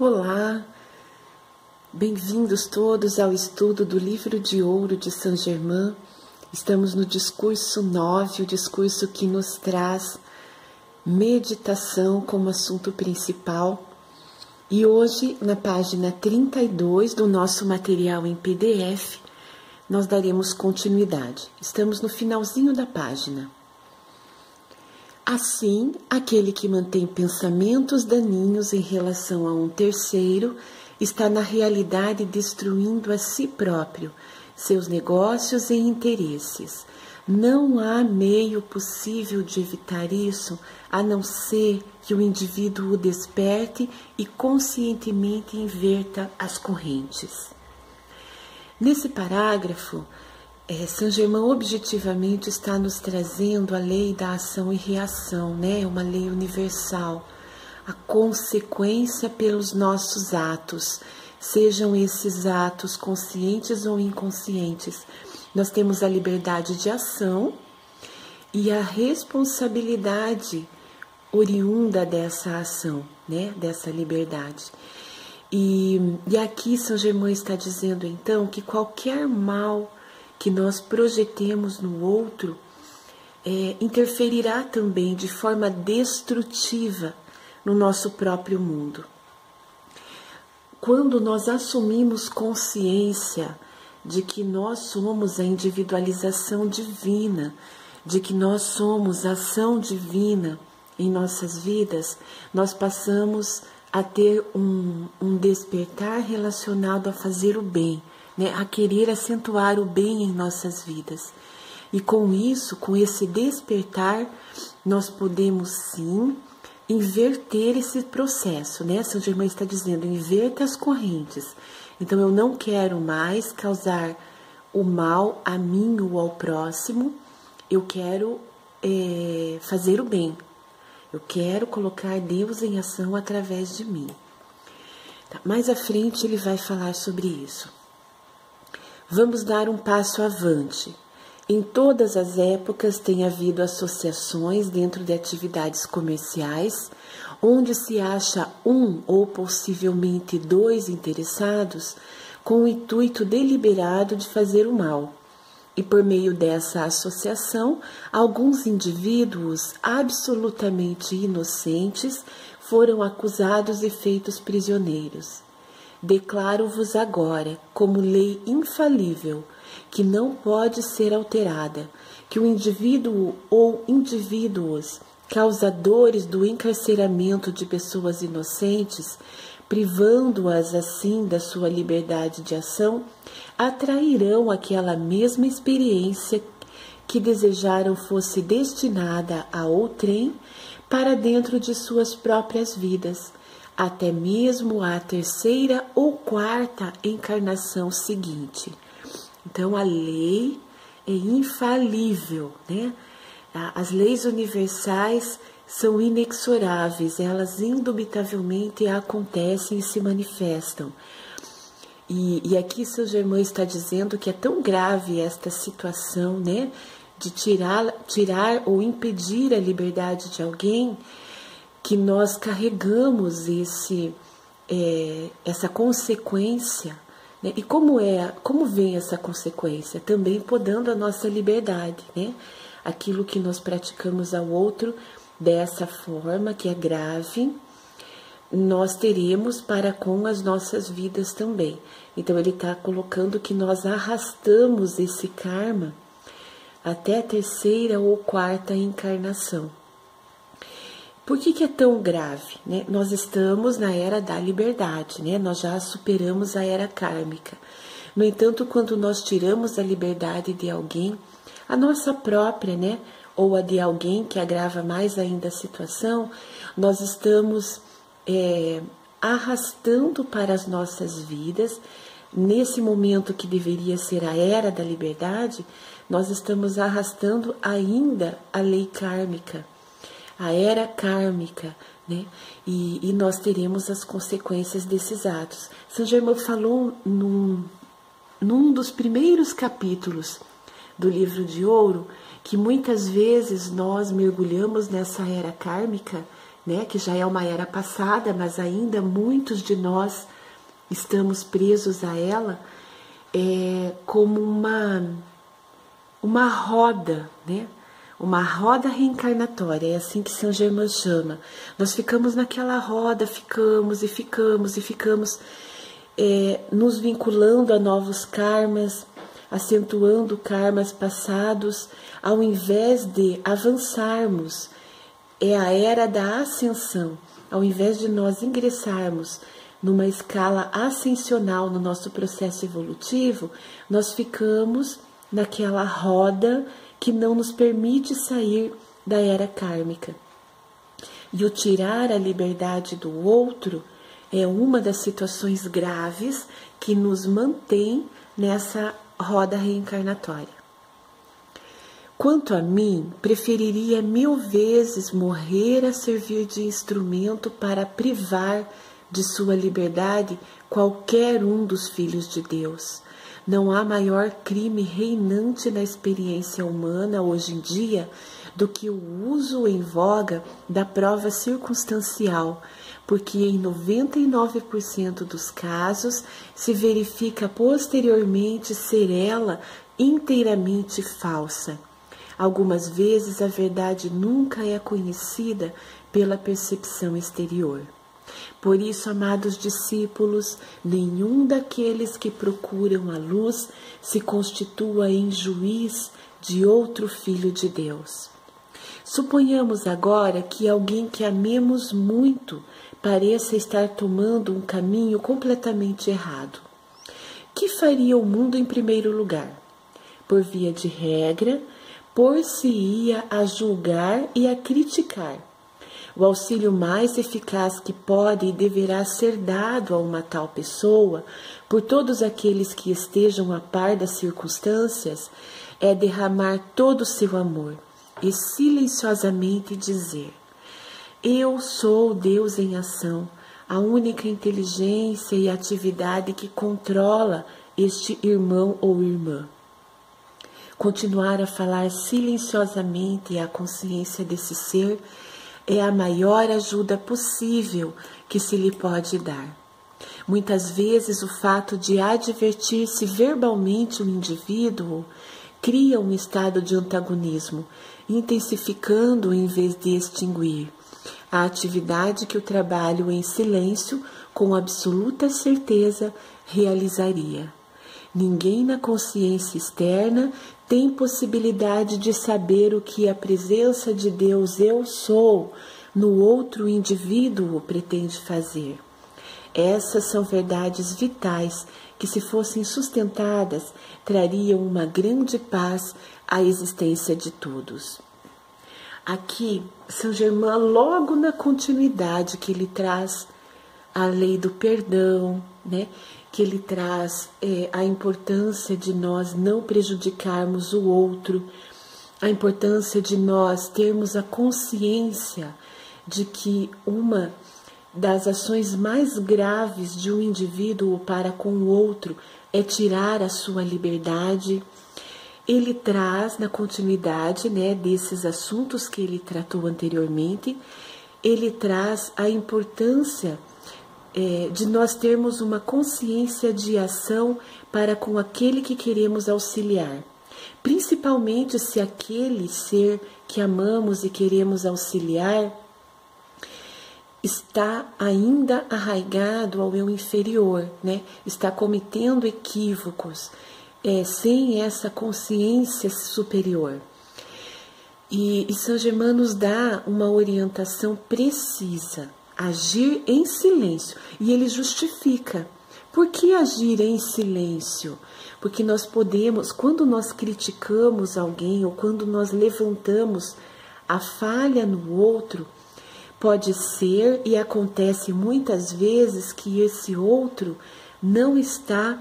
Olá, bem-vindos todos ao estudo do Livro de Ouro de Saint-Germain. Estamos no discurso 9, o discurso que nos traz meditação como assunto principal. E hoje, na página 32 do nosso material em PDF, nós daremos continuidade. Estamos no finalzinho da página. Assim, aquele que mantém pensamentos daninhos em relação a um terceiro está na realidade destruindo a si próprio, seus negócios e interesses. Não há meio possível de evitar isso, a não ser que o indivíduo o desperte e conscientemente inverta as correntes. Nesse parágrafo, Saint-Germain objetivamente está nos trazendo a lei da ação e reação, né? Uma lei universal, a consequência pelos nossos atos, sejam esses atos conscientes ou inconscientes. Nós temos a liberdade de ação e a responsabilidade oriunda dessa ação, né? Dessa liberdade. E aqui Saint-Germain está dizendo então que qualquer mal que nós projetemos no outro interferirá também de forma destrutiva no nosso próprio mundo. Quando nós assumimos consciência de que nós somos a individualização divina, de que nós somos a ação divina em nossas vidas, nós passamos a ter um despertar relacionado a fazer o bem, né, a querer acentuar o bem em nossas vidas. E com isso, com esse despertar, nós podemos sim inverter esse processo, né? Saint-Germain está dizendo, inverta as correntes. Então eu não quero mais causar o mal a mim ou ao próximo, eu quero fazer o bem. Eu quero colocar Deus em ação através de mim. Tá, mais à frente ele vai falar sobre isso. Vamos dar um passo avante. Em todas as épocas tem havido associações dentro de atividades comerciais, onde se acha um ou possivelmente dois interessados com o intuito deliberado de fazer o mal. E por meio dessa associação, alguns indivíduos absolutamente inocentes foram acusados e feitos prisioneiros. Declaro-vos agora, como lei infalível, que não pode ser alterada, que o indivíduo ou indivíduos causadores do encarceramento de pessoas inocentes, privando-as assim da sua liberdade de ação, atrairão aquela mesma experiência que desejaram fosse destinada a outrem para dentro de suas próprias vidas, até mesmo a terceira ou quarta encarnação seguinte. Então, a lei é infalível, né? As leis universais são inexoráveis, elas indubitavelmente acontecem e se manifestam. E aqui Saint-Germain está dizendo que é tão grave esta situação, né? De tirar ou impedir a liberdade de alguém, que nós carregamos essa consequência, né? E como vem essa consequência? Também podando a nossa liberdade, né? Aquilo que nós praticamos ao outro dessa forma, que é grave, nós teremos para com as nossas vidas também. Então ele está colocando que nós arrastamos esse karma até a terceira ou quarta encarnação. Por que é tão grave, né? Nós estamos na era da liberdade, né? Nós já superamos a era kármica. No entanto, quando nós tiramos a liberdade de alguém, a nossa própria, né? Ou a de alguém que agrava mais ainda a situação, nós estamos arrastando para as nossas vidas, nesse momento que deveria ser a era da liberdade, nós estamos arrastando ainda a lei kármica, a era kármica, né? E nós teremos as consequências desses atos. Saint-Germain falou num dos primeiros capítulos do Livro de Ouro que muitas vezes nós mergulhamos nessa era kármica, né, que já é uma era passada, mas ainda muitos de nós estamos presos a ela, como uma roda, né? Uma roda reencarnatória, é assim que Saint Germain chama. Nós ficamos naquela roda, ficamos, nos vinculando a novos karmas, acentuando karmas passados, ao invés de avançarmos. É a era da ascensão. Ao invés de nós ingressarmos numa escala ascensional no nosso processo evolutivo, nós ficamos naquela roda que não nos permite sair da era kármica. E o tirar a liberdade do outro é uma das situações graves que nos mantém nessa roda reencarnatória. Quanto a mim, preferiria 1000 vezes morrer a servir de instrumento para privar de sua liberdade qualquer um dos filhos de Deus. Não há maior crime reinante na experiência humana hoje em dia do que o uso em voga da prova circunstancial, porque em 99% dos casos se verifica posteriormente ser ela inteiramente falsa. Algumas vezes a verdade nunca é conhecida pela percepção exterior. Por isso, amados discípulos, nenhum daqueles que procuram a luz se constitua em juiz de outro filho de Deus. Suponhamos agora que alguém que amemos muito pareça estar tomando um caminho completamente errado. Que faria o mundo em primeiro lugar? Por via de regra, por-se-ia a julgar e a criticar. O auxílio mais eficaz que pode e deverá ser dado a uma tal pessoa, por todos aqueles que estejam a par das circunstâncias, é derramar todo o seu amor e silenciosamente dizer: eu sou Deus em ação, a única inteligência e atividade que controla este irmão ou irmã. Continuar a falar silenciosamente à consciência desse ser é a maior ajuda possível que se lhe pode dar. Muitas vezes o fato de advertir-se verbalmente um indivíduo cria um estado de antagonismo, intensificando em vez de extinguir a atividade que o trabalho em silêncio, com absoluta certeza, realizaria. Ninguém na consciência externa tem possibilidade de saber o que a presença de Deus eu sou no outro indivíduo pretende fazer. Essas são verdades vitais que, se fossem sustentadas, trariam uma grande paz à existência de todos. Aqui, Saint Germain, logo na continuidade que ele traz a lei do perdão, né? Que ele traz a importância de nós não prejudicarmos o outro, a importância de nós termos a consciência de que uma das ações mais graves de um indivíduo para com o outro é tirar a sua liberdade. Ele traz, na continuidade, né, desses assuntos que ele tratou anteriormente, ele traz a importância de nós termos uma consciência de ação para com aquele que queremos auxiliar, principalmente se aquele ser que amamos e queremos auxiliar está ainda arraigado ao eu inferior, né? Está cometendo equívocos, sem essa consciência superior. E Saint Germain nos dá uma orientação precisa: agir em silêncio. E ele justifica. Por que agir em silêncio? Porque nós podemos, quando nós criticamos alguém ou quando nós levantamos a falha no outro, pode ser e acontece muitas vezes que esse outro não está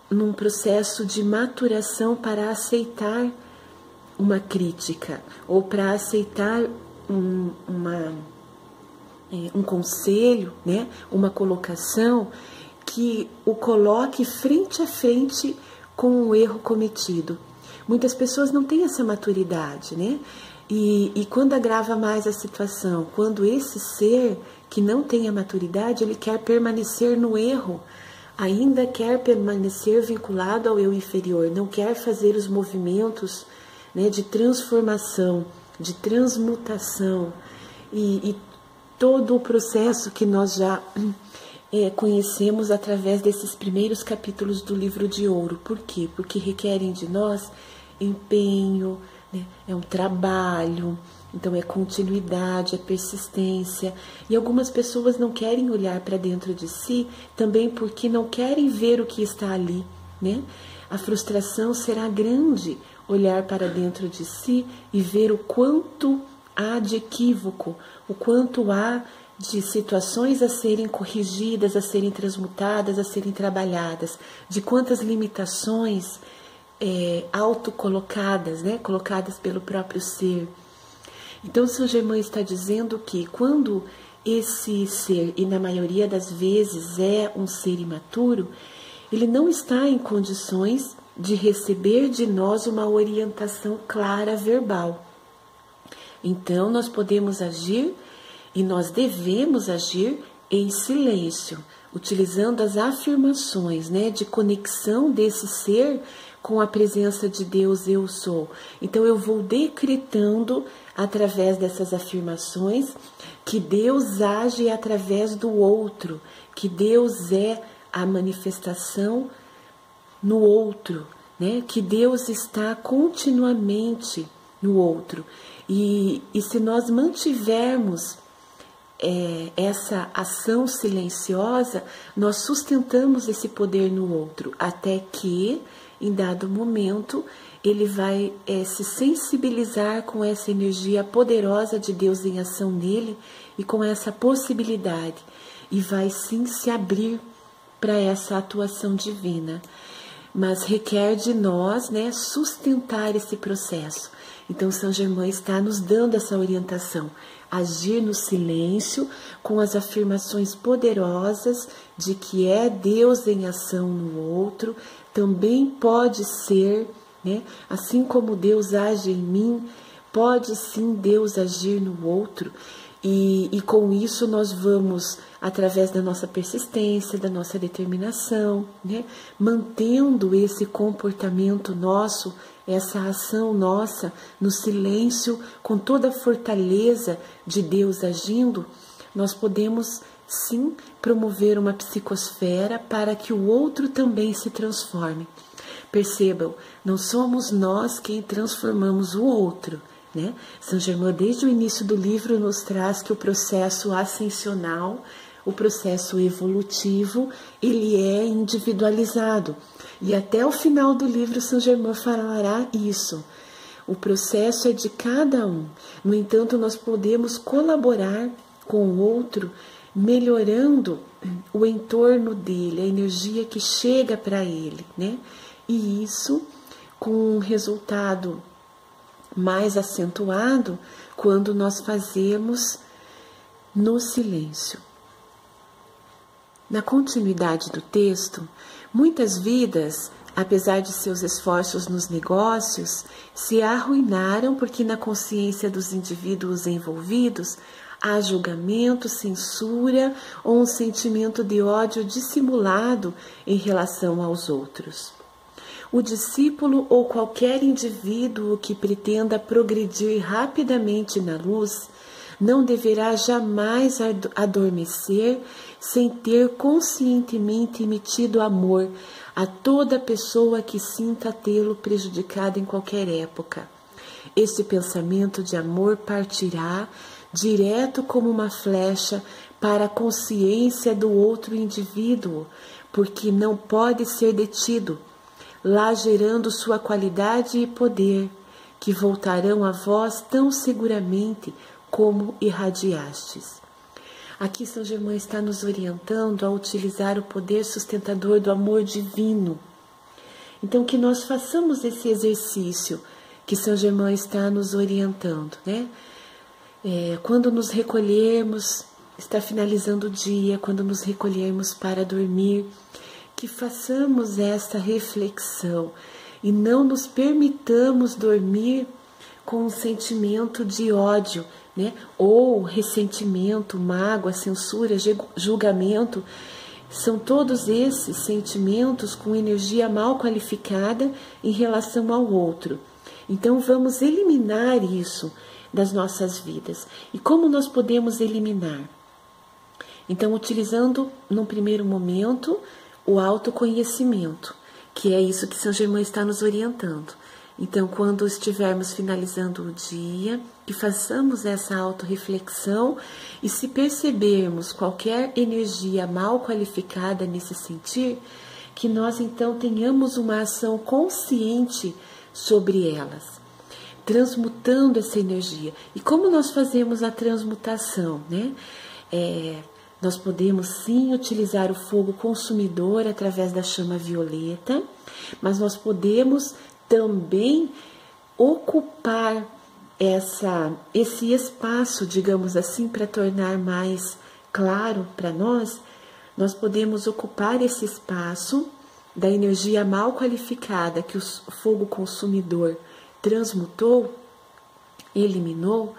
num processo de maturação para aceitar uma crítica ou para aceitar um conselho, né? Uma colocação que o coloque frente a frente com o erro cometido. Muitas pessoas não têm essa maturidade, né? E quando agrava mais a situação? Quando esse ser que não tem a maturidade, ele quer permanecer no erro, ainda quer permanecer vinculado ao eu inferior, não quer fazer os movimentos, né, de transformação, de transmutação e todo o processo que nós já conhecemos através desses primeiros capítulos do livro de ouro. Por quê? Porque requerem de nós empenho, né? É um trabalho, então é continuidade, é persistência. E algumas pessoas não querem olhar para dentro de si também porque não querem ver o que está ali, né? A frustração será grande olhar para dentro de si e ver o quanto há de equívoco, o quanto há de situações a serem corrigidas, a serem transmutadas, a serem trabalhadas, de quantas limitações autocolocadas, né, colocadas pelo próprio ser. Então, São Germain está dizendo que quando esse ser, e na maioria das vezes é um ser imaturo, ele não está em condições de receber de nós uma orientação clara verbal. Então, nós podemos agir e nós devemos agir em silêncio, utilizando as afirmações, né, de conexão desse ser com a presença de Deus, eu sou. Então eu vou decretando através dessas afirmações que Deus age através do outro, que Deus é a manifestação no outro, né? Que Deus está continuamente no outro. E se nós mantivermos essa ação silenciosa, nós sustentamos esse poder no outro, até que, em dado momento, ele vai se sensibilizar com essa energia poderosa de Deus em ação nele e com essa possibilidade, e vai sim se abrir para essa atuação divina. Mas requer de nós, né, sustentar esse processo. Então, São Germain está nos dando essa orientação. Agir no silêncio, com as afirmações poderosas de que é Deus em ação no outro, também pode ser, né, assim como Deus age em mim, pode sim Deus agir no outro. E com isso nós vamos, através da nossa persistência, da nossa determinação, né, mantendo esse comportamento nosso, essa ação nossa no silêncio, com toda a fortaleza de Deus agindo, nós podemos sim promover uma psicosfera para que o outro também se transforme. Percebam, não somos nós quem transformamos o outro, né? São Germain, desde o início do livro, nos traz que o processo ascensional, o processo evolutivo, ele é individualizado. E até o final do livro, São Germain falará isso. O processo é de cada um. No entanto, nós podemos colaborar com o outro, melhorando o entorno dele, a energia que chega para ele, né? E isso com um resultado mais acentuado quando nós fazemos no silêncio. Na continuidade do texto, muitas vidas, apesar de seus esforços nos negócios, se arruinaram porque na consciência dos indivíduos envolvidos há julgamento, censura ou um sentimento de ódio dissimulado em relação aos outros. O discípulo ou qualquer indivíduo que pretenda progredir rapidamente na luz não deverá jamais adormecer sem ter conscientemente emitido amor a toda pessoa que sinta tê-lo prejudicado em qualquer época. Este pensamento de amor partirá direto como uma flecha para a consciência do outro indivíduo, porque não pode ser detido, lá gerando sua qualidade e poder, que voltarão a vós tão seguramente como irradiastes. Aqui São Germain está nos orientando a utilizar o poder sustentador do amor divino. Então, que nós façamos esse exercício que São Germain está nos orientando, né? Quando nos recolhermos, está finalizando o dia, quando nos recolhermos para dormir, que façamos esta reflexão e não nos permitamos dormir com um sentimento de ódio, né? Ou ressentimento, mágoa, censura, julgamento. São todos esses sentimentos com energia mal qualificada em relação ao outro. Então vamos eliminar isso das nossas vidas. E como nós podemos eliminar? Então, utilizando, num primeiro momento, o autoconhecimento, que é isso que São Germain está nos orientando. Então, quando estivermos finalizando o dia, que façamos essa autorreflexão e se percebermos qualquer energia mal qualificada nesse sentir, que nós então tenhamos uma ação consciente sobre elas, transmutando essa energia. E como nós fazemos a transmutação, né? Nós podemos sim utilizar o fogo consumidor através da chama violeta, mas nós podemos também ocupar esse espaço, digamos assim, para tornar mais claro para nós. Nós podemos ocupar esse espaço da energia mal qualificada que o fogo consumidor transmutou, eliminou.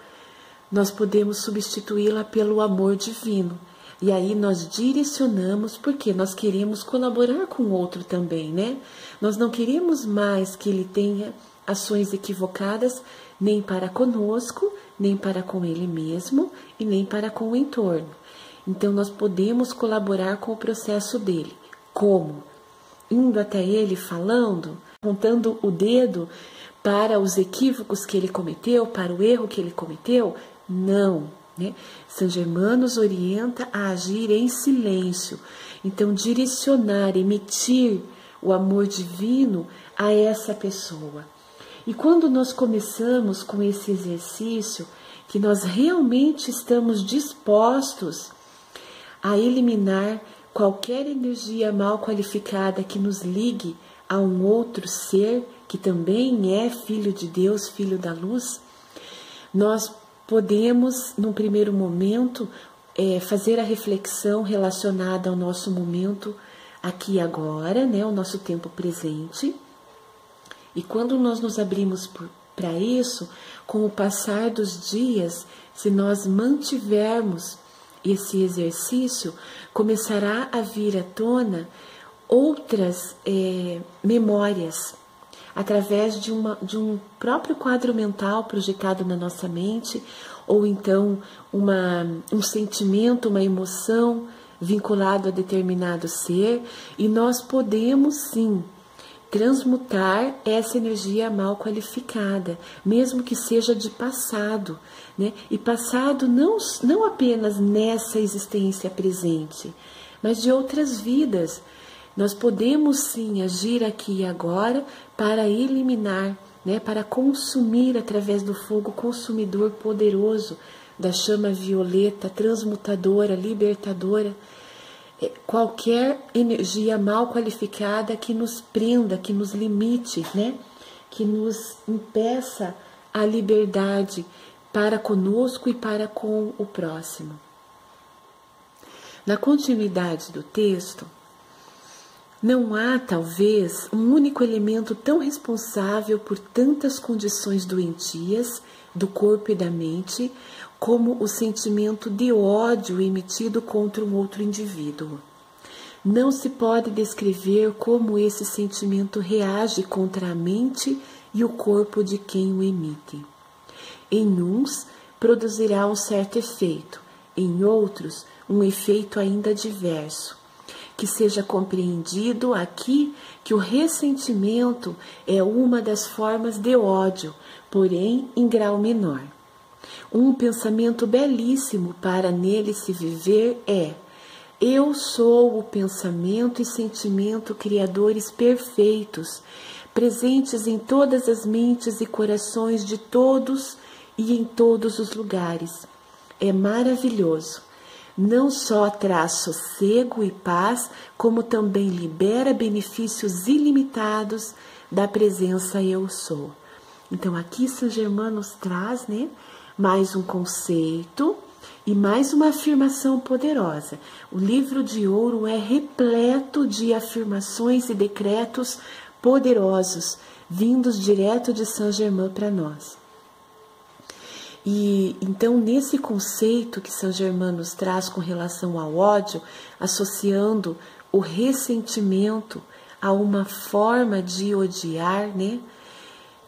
Nós podemos substituí-la pelo amor divino. E aí nós direcionamos, porque nós queremos colaborar com o outro também, né? Nós não queremos mais que ele tenha ações equivocadas, nem para conosco, nem para com ele mesmo, e nem para com o entorno. Então nós podemos colaborar com o processo dele. Como? Indo até ele falando, apontando o dedo para os equívocos que ele cometeu, para o erro que ele cometeu? Não. São Germain nos orienta a agir em silêncio, então direcionar, emitir o amor divino a essa pessoa. E quando nós começamos com esse exercício, que nós realmente estamos dispostos a eliminar qualquer energia mal qualificada que nos ligue a um outro ser, que também é filho de Deus, filho da luz, nós podemos, num primeiro momento, fazer a reflexão relacionada ao nosso momento aqui e agora, né, o nosso tempo presente. E quando nós nos abrimos para isso, com o passar dos dias, se nós mantivermos esse exercício, começará a vir à tona outras memórias, através de um próprio quadro mental projetado na nossa mente, ou então um sentimento, uma emoção vinculado a determinado ser, e nós podemos sim transmutar essa energia mal qualificada, mesmo que seja de passado, né? E passado não apenas nessa existência presente, mas de outras vidas. Nós podemos sim agir aqui e agora para eliminar, né, para consumir através do fogo consumidor poderoso da chama violeta, transmutadora, libertadora, qualquer energia mal qualificada que nos prenda, que nos limite, né, que nos impeça a liberdade para conosco e para com o próximo. Na continuidade do texto, não há, talvez, um único elemento tão responsável por tantas condições doentias do corpo e da mente como o sentimento de ódio emitido contra um outro indivíduo. Não se pode descrever como esse sentimento reage contra a mente e o corpo de quem o emite. Em uns, produzirá um certo efeito, em outros, um efeito ainda diverso. Que seja compreendido aqui que o ressentimento é uma das formas de ódio, porém em grau menor. Um pensamento belíssimo para nele se viver é: eu sou o pensamento e sentimento criadores perfeitos, presentes em todas as mentes e corações de todos e em todos os lugares. É maravilhoso. Não só traz sossego e paz, como também libera benefícios ilimitados da presença eu sou. Então aqui São Germain nos traz, né, mais um conceito e mais uma afirmação poderosa. O livro de ouro é repleto de afirmações e decretos poderosos, vindos direto de São Germain para nós. E então, nesse conceito que São Germain nos traz com relação ao ódio, associando o ressentimento a uma forma de odiar, né?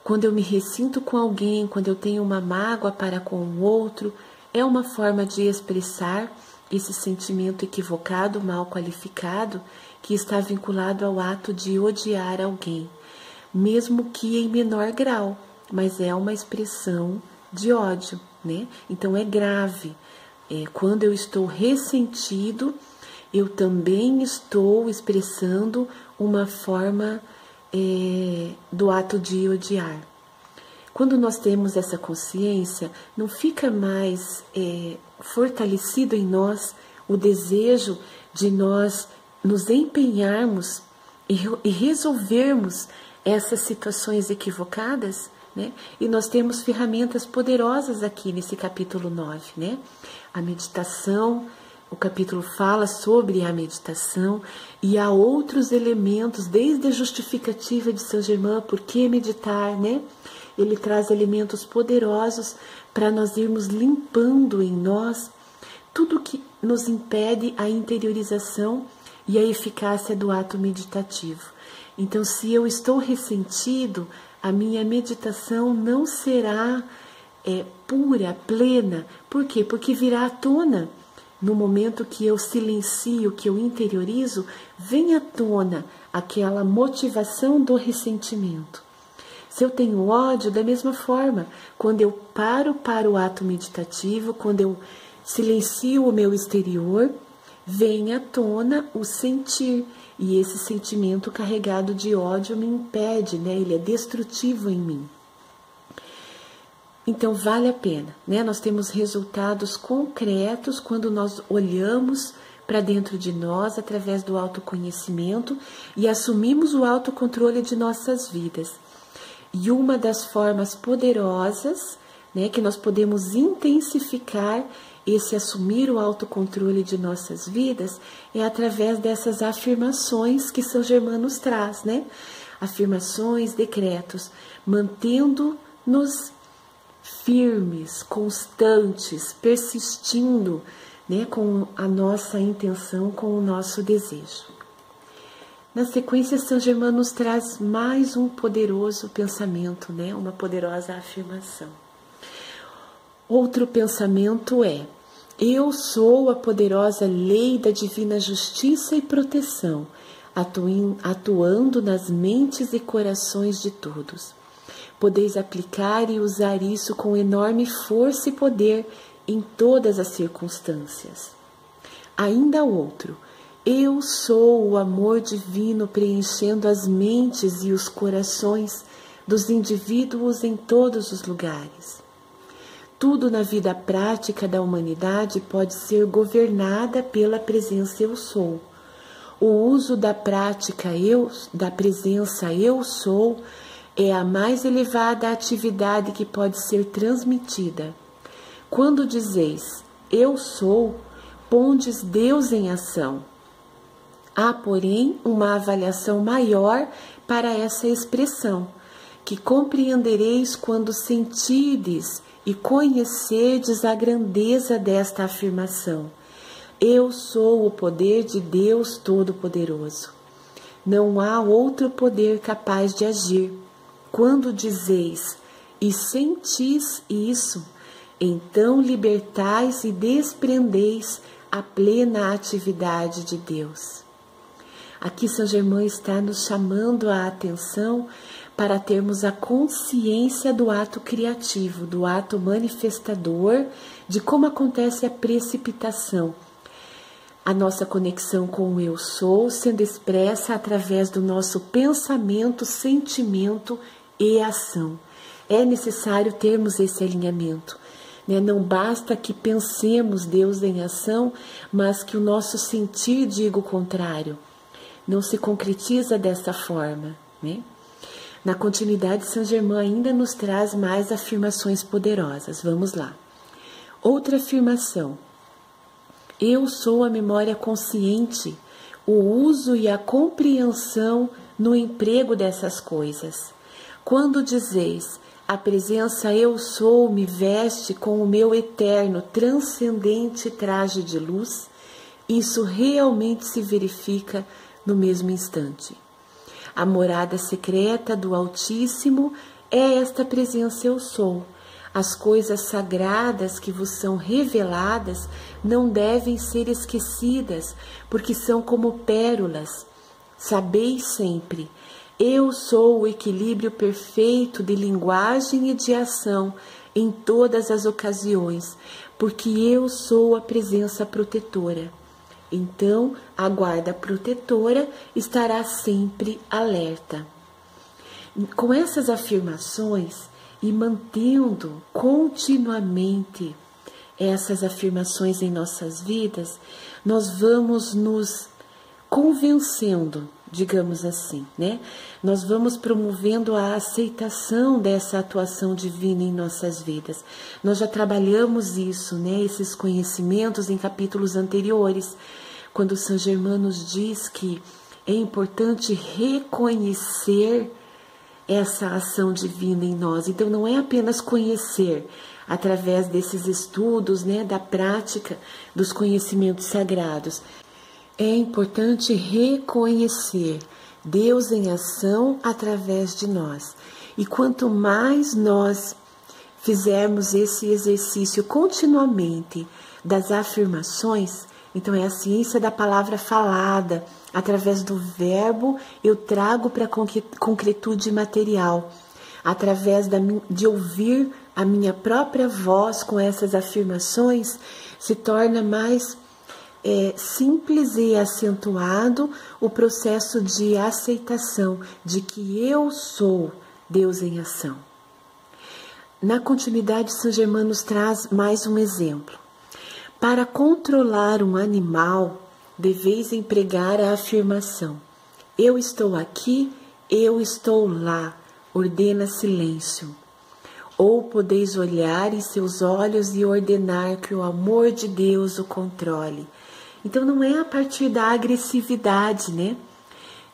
Quando eu me ressinto com alguém, quando eu tenho uma mágoa para com o outro, é uma forma de expressar esse sentimento equivocado, mal qualificado, que está vinculado ao ato de odiar alguém, mesmo que em menor grau, mas é uma expressão de ódio, né? Então é grave. Quando eu estou ressentido, eu também estou expressando uma forma do ato de odiar. Quando nós temos essa consciência, não fica mais fortalecido em nós o desejo de nós nos empenharmos e resolvermos essas situações equivocadas, né? E nós temos ferramentas poderosas aqui nesse capítulo 9, né? A meditação, o capítulo fala sobre a meditação e há outros elementos, desde a justificativa de São Germain, por que meditar, né? Ele traz elementos poderosos para nós irmos limpando em nós tudo que nos impede a interiorização e a eficácia do ato meditativo. Então, se eu estou ressentido, a minha meditação não será pura, plena. Por quê? Porque virá à tona. No momento que eu silencio, que eu interiorizo, vem à tona aquela motivação do ressentimento. Se eu tenho ódio, da mesma forma, quando eu paro para o ato meditativo, quando eu silencio o meu exterior, vem à tona o sentir. E esse sentimento carregado de ódio me impede, né? Ele é destrutivo em mim. Então, vale a pena, né? Nós temos resultados concretos quando nós olhamos para dentro de nós através do autoconhecimento e assumimos o autocontrole de nossas vidas. E uma das formas poderosas, né, que nós podemos intensificar esse assumir o autocontrole de nossas vidas é através dessas afirmações que São Germain nos traz, né? Afirmações, decretos, mantendo-nos firmes, constantes, persistindo, né, com a nossa intenção, com o nosso desejo. Na sequência, São Germain nos traz mais um poderoso pensamento, né, uma poderosa afirmação. Outro pensamento é: eu sou a poderosa lei da divina justiça e proteção, atuando nas mentes e corações de todos. Podeis aplicar e usar isso com enorme força e poder em todas as circunstâncias. Ainda outro: eu sou o amor divino preenchendo as mentes e os corações dos indivíduos em todos os lugares. Tudo na vida prática da humanidade pode ser governada pela presença eu sou. O uso da prática da presença eu sou é a mais elevada atividade que pode ser transmitida. Quando dizeis eu sou, pondes Deus em ação. Há, porém, uma avaliação maior para essa expressão, que compreendereis quando sentirdes e conhecerdes a grandeza desta afirmação. Eu sou o poder de Deus Todo-Poderoso. Não há outro poder capaz de agir. Quando dizeis e sentis isso, então libertais e desprendeis a plena atividade de Deus. Aqui São Germain está nos chamando a atenção para termos a consciência do ato criativo, do ato manifestador, de como acontece a precipitação. A nossa conexão com o eu sou sendo expressa através do nosso pensamento, sentimento e ação. É necessário termos esse alinhamento, né? Não basta que pensemos Deus em ação, mas que o nosso sentir diga o contrário. Não se concretiza dessa forma, né? Na continuidade, São Germain ainda nos traz mais afirmações poderosas. Vamos lá. Outra afirmação. Eu sou a memória consciente, o uso e a compreensão no emprego dessas coisas. Quando dizeis, a presença eu sou me veste com o meu eterno, transcendente traje de luz, isso realmente se verifica no mesmo instante. A morada secreta do Altíssimo é esta presença eu sou. As coisas sagradas que vos são reveladas não devem ser esquecidas, porque são como pérolas. Sabeis sempre, eu sou o equilíbrio perfeito de linguagem e de ação em todas as ocasiões, porque eu sou a presença protetora. Então, a guarda protetora estará sempre alerta. Com essas afirmações e mantendo continuamente essas afirmações em nossas vidas, nós vamos nos convencendo, digamos assim, né? Nós vamos promovendo a aceitação dessa atuação divina em nossas vidas. Nós já trabalhamos isso, né? Esses conhecimentos em capítulos anteriores, quando São Germain nos diz que é importante reconhecer essa ação divina em nós. Então não é apenas conhecer através desses estudos, né, da prática dos conhecimentos sagrados. É importante reconhecer Deus em ação através de nós. E quanto mais nós fizermos esse exercício continuamente das afirmações, então é a ciência da palavra falada, através do verbo eu trago para a concretude material, através de ouvir a minha própria voz com essas afirmações, se torna mais simples e acentuado o processo de aceitação de que eu sou Deus em ação. Na continuidade, São Germain nos traz mais um exemplo. Para controlar um animal, deveis empregar a afirmação: eu estou aqui, eu estou lá, ordena silêncio. Ou podeis olhar em seus olhos e ordenar que o amor de Deus o controle. Então não é a partir da agressividade, né?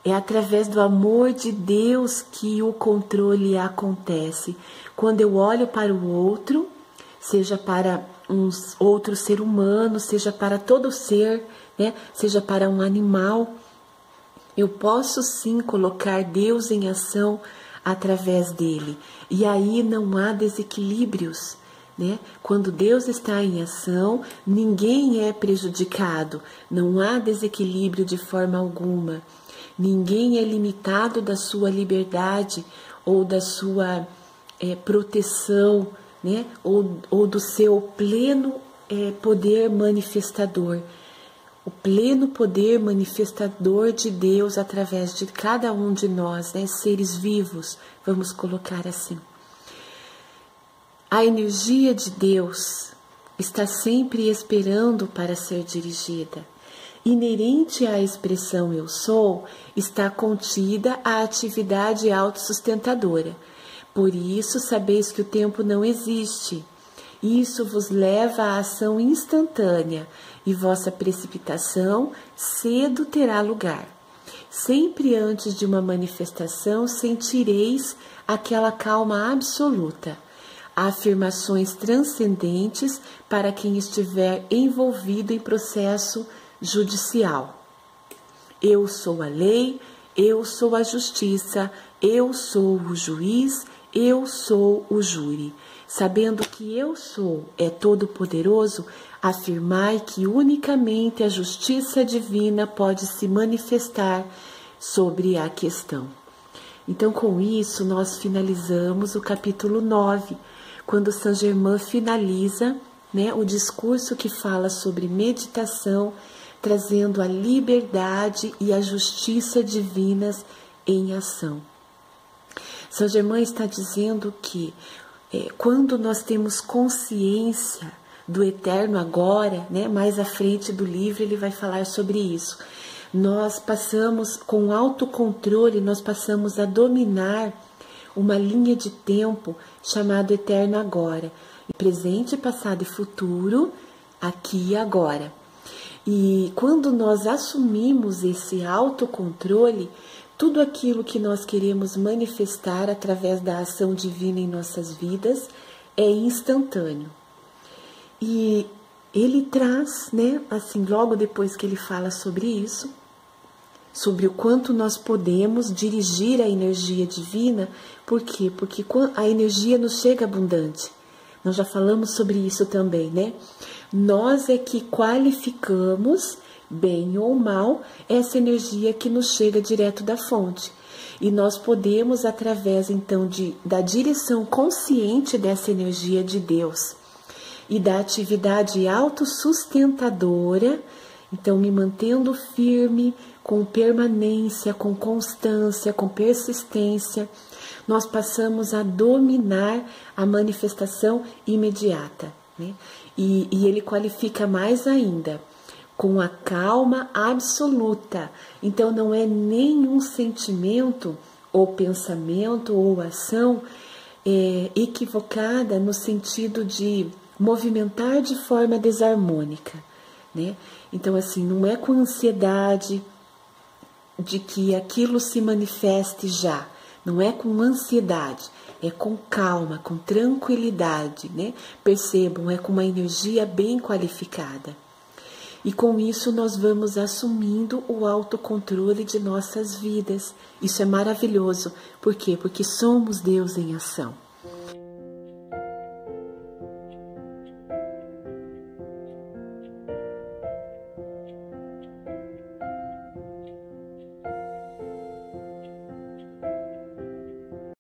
É através do amor de Deus que o controle acontece. Quando eu olho para o outro, seja para um outro ser humano, seja para todo ser, né? Seja para um animal, eu posso sim colocar Deus em ação através dele. E aí não há desequilíbrios, né? Quando Deus está em ação, ninguém é prejudicado, não há desequilíbrio de forma alguma. Ninguém é limitado da sua liberdade ou da sua proteção, né? Ou do seu pleno poder manifestador. O pleno poder manifestador de Deus através de cada um de nós, né? Seres vivos, vamos colocar assim. A energia de Deus está sempre esperando para ser dirigida. Inerente à expressão eu sou, está contida a atividade autossustentadora. Por isso sabeis que o tempo não existe. Isso vos leva à ação instantânea, e vossa precipitação cedo terá lugar. Sempre antes de uma manifestação sentireis aquela calma absoluta. Afirmações transcendentes para quem estiver envolvido em processo judicial. Eu sou a lei, eu sou a justiça, eu sou o juiz, eu sou o júri. Sabendo que eu sou é todo-poderoso, afirmai que unicamente a justiça divina pode se manifestar sobre a questão. Então, com isso, nós finalizamos o capítulo 9, quando São Germain finaliza, né, o discurso que fala sobre meditação, trazendo a liberdade e a justiça divinas em ação. São Germain está dizendo que quando nós temos consciência do eterno agora, né, mais à frente do livro ele vai falar sobre isso. Nós passamos, com autocontrole, nós passamos a dominar uma linha de tempo chamada eterno agora. Presente, passado e futuro, aqui e agora. E quando nós assumimos esse autocontrole, tudo aquilo que nós queremos manifestar através da ação divina em nossas vidas é instantâneo. E ele traz, né, assim, logo depois que ele fala sobre isso, sobre o quanto nós podemos dirigir a energia divina. Por quê? Porque a energia nos chega abundante. Nós já falamos sobre isso também, né? Nós é que qualificamos, bem ou mal, essa energia que nos chega direto da fonte. E nós podemos, através, então, da direção consciente dessa energia de Deus e da atividade autossustentadora, então, me mantendo firme, com permanência, com constância, com persistência, nós passamos a dominar a manifestação imediata, né? E ele qualifica mais ainda, com a calma absoluta. Então, não é nenhum sentimento, ou pensamento, ou ação equivocada no sentido de movimentar de forma desarmônica, né? Então, assim, não é com ansiedade de que aquilo se manifeste já, não é com ansiedade, é com calma, com tranquilidade, né? Percebam, é com uma energia bem qualificada. E com isso nós vamos assumindo o autocontrole de nossas vidas. Isso é maravilhoso. Por quê? Porque somos Deus em ação.